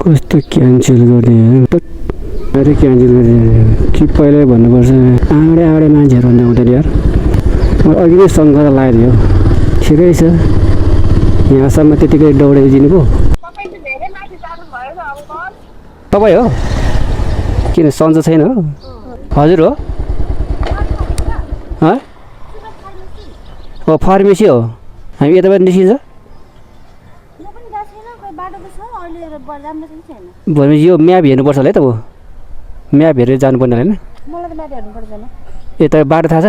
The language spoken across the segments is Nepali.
कस्तो क्यान्सल गर्ने अरे क्यान्सल गर्ने कि पहिल्यै भन्नुपर्छ आँडे आँडे मान्छेहरू भन्दा हुँदैन यार म अघि नै शङ्कर लगाइदियो ठिकै छ यहाँसम्म त्यतिकै दौडाइदिनु पो तपाईँ हो किन सन्चो छैन हो हजुर हो हो फार्मेसी हो हामी यताबाट निस्किन्छ भनेपछि यो म्याप हेर्नुपर्छ होला है त म्याप हेरेर जानुपर्ने होइन यता बाटो थाहा छ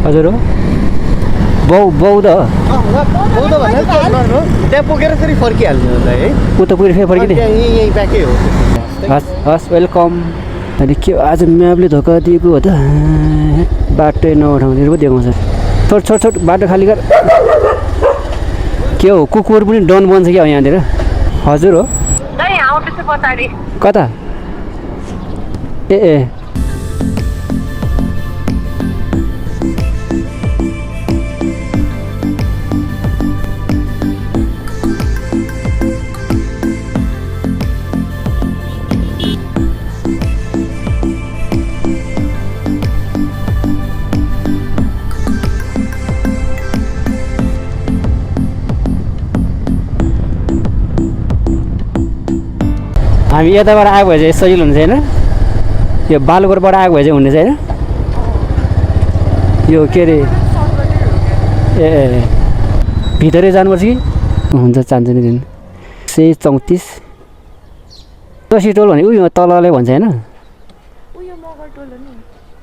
हजुर हो बौद्ध हो त्यहाँ पुगेर फेरि फर्किहाल्नु होला है उता पुगेर फेरि फर्किने यही ब्याकै हो हस् हस् वेलकम अनि के आज म्यापले धोका दिएको हो त बाटै नउठाउने पो देखाउँछ छोट छोट छोट बाटो खाली गर के हो कुकुर पनि डन बन्छ क्या यहाँनिर हजुर हो कता ए हामी यताबाट आएको भए चाहिँ सजिलो हुन्छ होइन यो बालुकोटबाट आएको भए चाहिँ हुने चाहिँ होइन यो के अरे ए भित्रै जानुपर्छ कि हुन्छ चाहन्छ नि दिनु 134 दसी टोल भने उयो तलले भन्छ होइन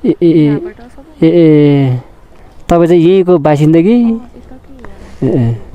ए ए ए तपाईँ चाहिँ यहीँको बासिन्दा कि ए